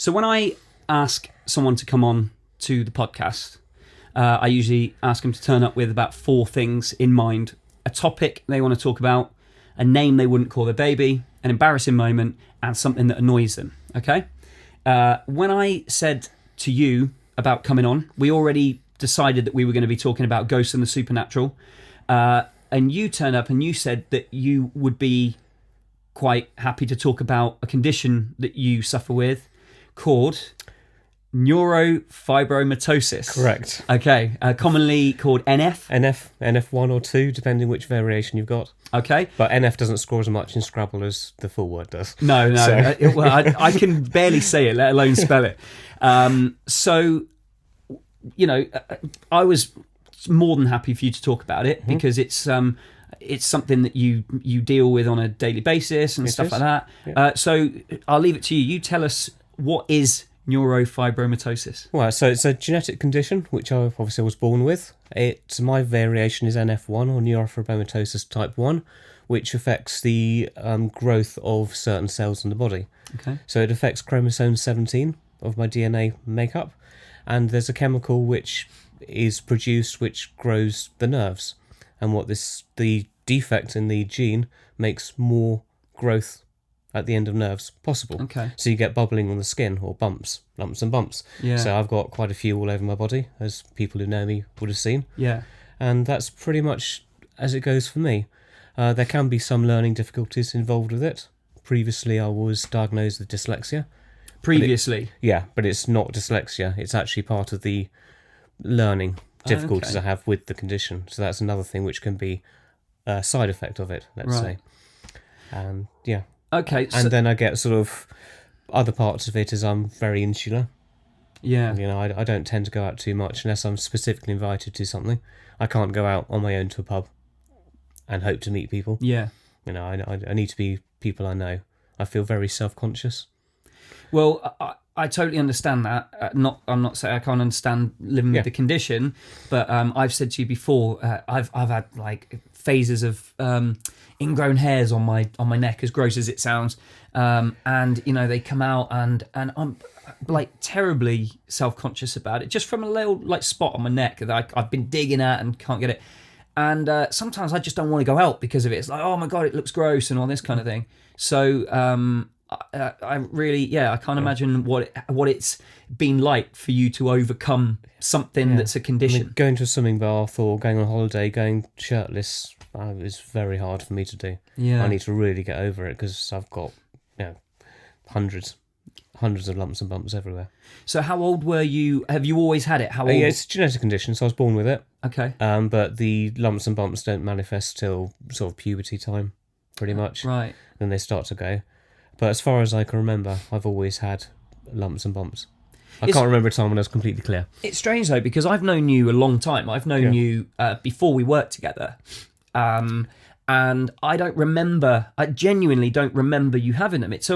So when I ask someone to come on to the podcast, I usually ask them to turn up with about 4 things in mind: a topic they want to talk about, a name they wouldn't call their baby, an embarrassing moment, and something that annoys them. Okay? When I said to you about coming on, we already decided that we were going to be talking about ghosts and the supernatural. And you turned up and you said that you would be quite happy to talk about a condition that you suffer with called neurofibromatosis. Correct. Okay. Commonly called NF. NF1 or 2, depending which variation you've got. Okay. But NF doesn't score as much in Scrabble as the full word does. No. So. I can barely say it, let alone spell it. So, you know, I was more than happy for you to talk about it because it's something that you deal with on a daily basis and stuff like that. Yeah. So I'll leave it to you. You tell us, what is neurofibromatosis? Well, so it's a genetic condition, which I obviously was born with. My variation is NF1 or neurofibromatosis type 1, which affects the growth of certain cells in the body. Okay. So it affects chromosome 17 of my DNA makeup, and there's a chemical which is produced which grows the nerves, and the defect in the gene makes more growth at the end of nerves possible. Okay. So you get bubbling on the skin, or lumps and bumps. Yeah. So I've got quite a few all over my body, as people who know me would have seen. Yeah. And that's pretty much as it goes for me. There can be some learning difficulties involved with it. Previously, I was diagnosed with dyslexia. Previously? But it's not dyslexia. It's actually part of the learning difficulties I have with the condition. So that's another thing which can be a side effect of it, let's say. And yeah. Okay. And then I get sort of other parts of it as I'm very insular. Yeah. You know, I don't tend to go out too much unless I'm specifically invited to something. I can't go out on my own to a pub and hope to meet people. Yeah. You know, I need to be people I know. I feel very self-conscious. Well, I totally understand that. I'm not saying I can't understand living with the condition, but I've said to you before, I've had like phases of ingrown hairs on my neck, as gross as it sounds, and you know they come out, and I'm like terribly self-conscious about it, just from a little like spot on my neck that I've been digging at and can't get it. And sometimes I just don't want to go out because of it. It's like, oh my god, it looks gross and all this kind of thing. So I really, I can't imagine what it's been like for you to overcome something that's a condition. I mean, going to a swimming bath or going on holiday, going shirtless is very hard for me to do. Yeah, I need to really get over it because I've got hundreds of lumps and bumps everywhere. So how old were you? Have you always had it? How old? Yeah, it's a genetic condition, so I was born with it. Okay. But the lumps and bumps don't manifest till sort of puberty time, pretty much. Right. Then they start to go. But as far as I can remember, I've always had lumps and bumps. I can't remember a time when I was completely clear. It's strange though, because I've known you a long time. I've known you before we worked together. And I genuinely don't remember you having them. It's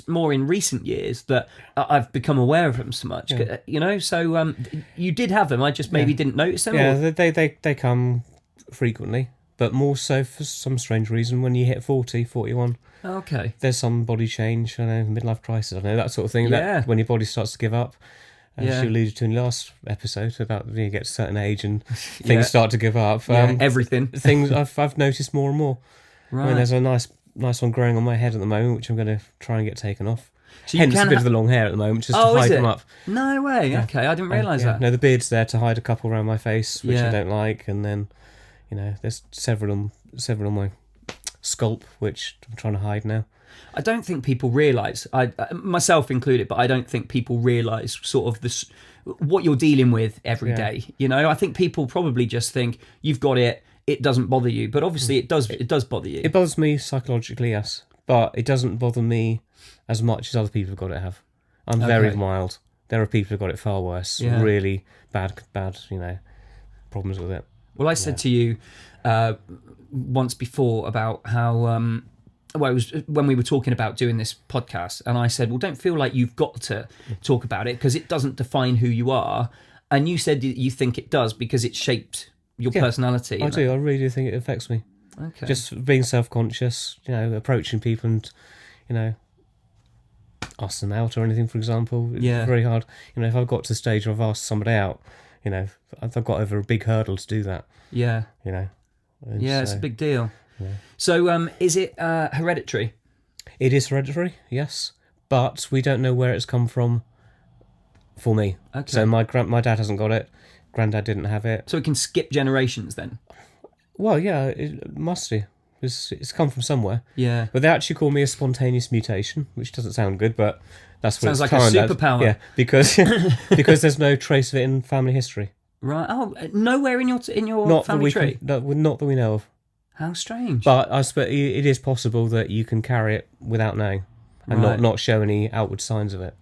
more in recent years that I've become aware of them so much. Yeah. You know, so you did have them. I just maybe didn't notice them. Yeah, they come frequently, but more so for some strange reason when you hit 40, 41. Okay. There's some body change, I know, midlife crisis, I know, that sort of thing. Yeah. That when your body starts to give up. As you alluded to in the last episode about when you get to a certain age and things start to give up. Everything. Things I've noticed more and more. Right. I mean, there's a nice one growing on my head at the moment, which I'm going to try and get taken off. So hence a bit of the long hair at the moment, just to hide them up. No way. Yeah. Okay, I didn't realise that. No, the beard's there to hide a couple around my face, which I don't like, and then, you know, there's several on my scalp, which I'm trying to hide now. I don't think people realise, I myself included, but I don't think people realise sort of this what you're dealing with every day. You know, I think people probably just think you've got it doesn't bother you, but obviously it does bother you. It bothers me psychologically, yes, but it doesn't bother me as much as other people have got it have. I'm very mild. There are people who've got it far worse, really bad, you know, problems with it. Well, I said to you once before about how it was when we were talking about doing this podcast, and I said, well, don't feel like you've got to talk about it because it doesn't define who you are. And you said you think it does because it shaped your personality. I do. I really do think it affects me. Okay. Just being self-conscious, you know, approaching people and, you know, ask them out or anything, for example. It's very hard. You know, if I've got to the stage where I've asked somebody out, you know, I've got over a big hurdle to do that. Yeah. You know. And it's a big deal. Yeah. So is it hereditary? It is hereditary, yes. But we don't know where it's come from for me. Okay. So my dad hasn't got it. Granddad didn't have it. So it can skip generations then? Well, yeah, it must do. It's come from somewhere. Yeah. But they actually call me a spontaneous mutation, which doesn't sound good, but that's what sounds it's like a termed as. superpower. Yeah, because there's no trace of it in family history. Right. Oh, nowhere in your Not family that tree? not that we know of. How strange. But I suppose it is possible that you can carry it without knowing and not show any outward signs of it.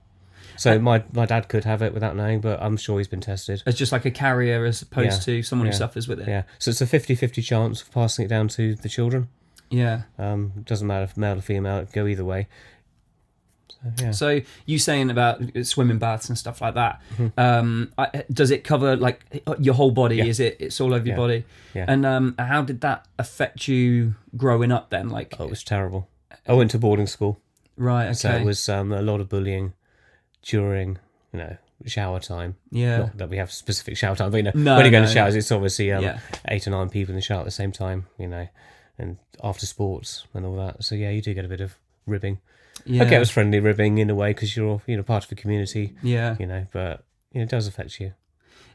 So my dad could have it without knowing, but I'm sure he's been tested. It's just like a carrier as opposed to someone who suffers with it. Yeah, so it's a 50-50 chance of passing it down to the children. Yeah. Doesn't matter if male or female, it can go either way. So, yeah. So you saying about swimming baths and stuff like that, does it cover like your whole body? Yeah. It's all over your body? Yeah. And how did that affect you growing up then? Like, Oh, it was terrible. I went to boarding school. Right, okay. So it was a lot of bullying during, shower time. Yeah. Not that we have specific shower time, but when No, you go no, to showers, it's obviously 8 or 9 people in the shower at the same time, and after sports and all that. So yeah, you do get a bit of ribbing. Yeah. Okay, it was friendly ribbing in a way because you're part of the community. Yeah. But it does affect you.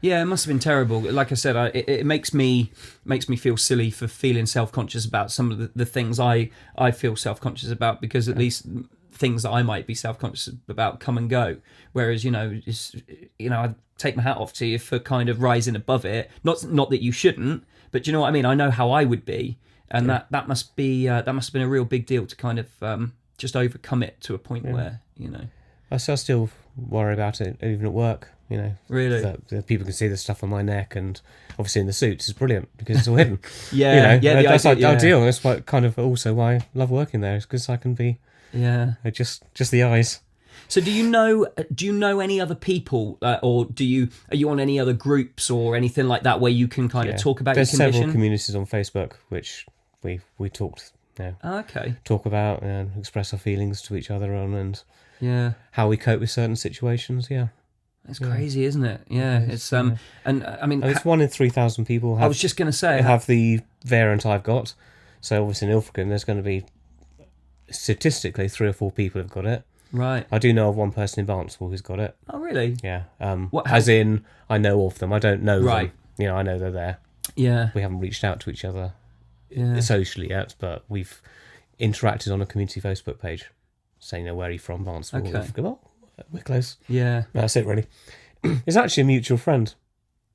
Yeah, it must have been terrible. Like I said, it makes me feel silly for feeling self-conscious about some of the things I feel self-conscious about, because at least things that I might be self-conscious about come and go. Whereas, I take my hat off to you for kind of rising above it. Not that you shouldn't, but you know what I mean? I know how I would be. And that must have been a real big deal to kind of just overcome it to a point where, I still worry about it, even at work. Really? That people can see the stuff on my neck, and obviously in the suits is brilliant because it's all hidden. That's ideal. That's why, kind of also why I love working there, is because I can be just the eyes. So do you know any other people, or are you on any other groups or anything like that where you can kind of talk about your condition? There's several communities on Facebook which we talked talk about and express our feelings to each other on, and how we cope with certain situations. It's crazy, isn't it? Yeah, it's and I mean, it's 1 in 3,000 people. I was just going to say have the variant I've got. So obviously in Ilfracombe, there's going to be statistically 3 or 4 people have got it. Right. I do know of one person in Barnstable who's got it. Oh, really? Yeah. As in, I know of them. I don't know them. I know they're there. Yeah. We haven't reached out to each other socially yet, but we've interacted on a community Facebook page saying, where are you from, Barnstable? Okay. Well, we're close. Yeah. That's it, really. It's actually a mutual friend.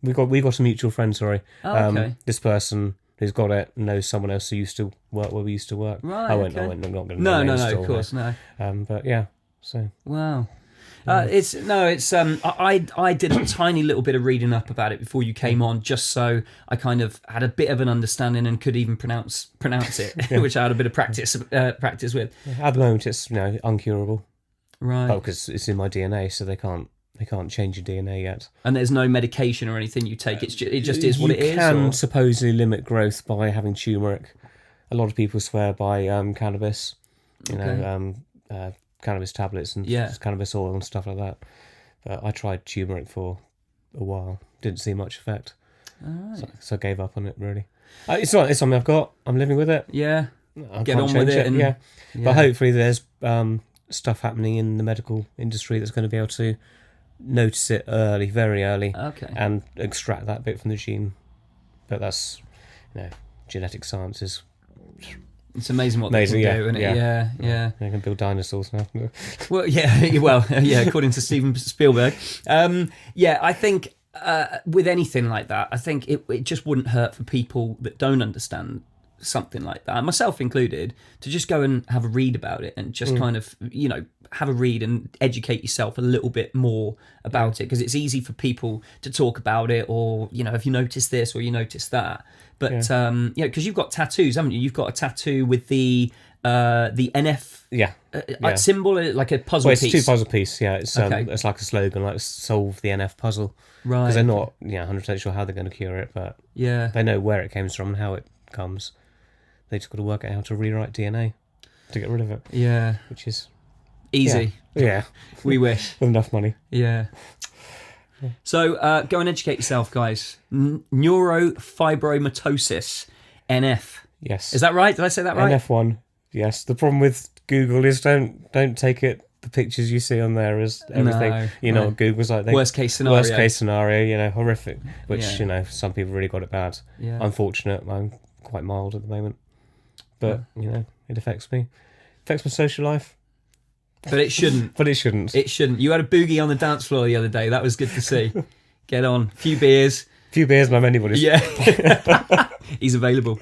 We got a mutual friend, sorry. Oh, okay. This person who's got it knows someone else who used to work where we used to work. Right, I'm not going to No, of course, no. But yeah, so... Wow. I did a tiny little bit of reading up about it before you came on, just so I kind of had a bit of an understanding and could even pronounce it, which I had a bit of practice with. At the moment, it's uncurable. Right. Oh, because it's in my DNA, so they can't change your DNA yet. And there's no medication or anything you take. It just is what it is. You can supposedly limit growth by having turmeric. A lot of people swear by cannabis. Cannabis tablets and cannabis oil and stuff like that. But I tried turmeric for a while, didn't see much effect. Right. So I gave up on it, really. It's something I've got. I'm living with it. Yeah. I Get on with it. Yeah. But hopefully there's stuff happening in the medical industry that's going to be able to notice it early, very early, and extract that bit from the gene. But that's, genetic sciences. It's amazing what they can do, isn't it? Yeah. They can build dinosaurs now. Well, according to Steven Spielberg. I think with anything like that, I think it just wouldn't hurt for people that don't understand something like that, myself included, to just go and have a read about it and just kind of, have a read and educate yourself a little bit more about it, because it's easy for people to talk about it, or, if you notice this or you notice that. But, because you've got tattoos, haven't you? You've got a tattoo with the NF symbol, like a puzzle piece. It's 2 puzzle piece, It's it's like a slogan, like solve the NF puzzle. Right. Because they're not 100% sure how they're going to cure it, but they know where it comes from and how it comes. They just got to work out how to rewrite DNA to get rid of it. Yeah. Which is... Easy. Yeah. We wish. With enough money. Yeah. So go and educate yourself, guys. Neurofibromatosis, NF. Yes. Is that right? Did I say that right? NF1. Yes. The problem with Google is don't take the pictures you see on there as everything. No, you know what Google's like. Worst case scenario. Worst case scenario, horrific. Which, Yeah. Some people really got it bad. Yeah. Unfortunate. I'm quite mild at the moment. But, it affects me. Affects my social life. But it shouldn't. But it shouldn't. It shouldn't. You had a boogie on the dance floor the other day. That was good to see. Get on. Few beers. Few beers, man, anybody's. Yeah. He's available.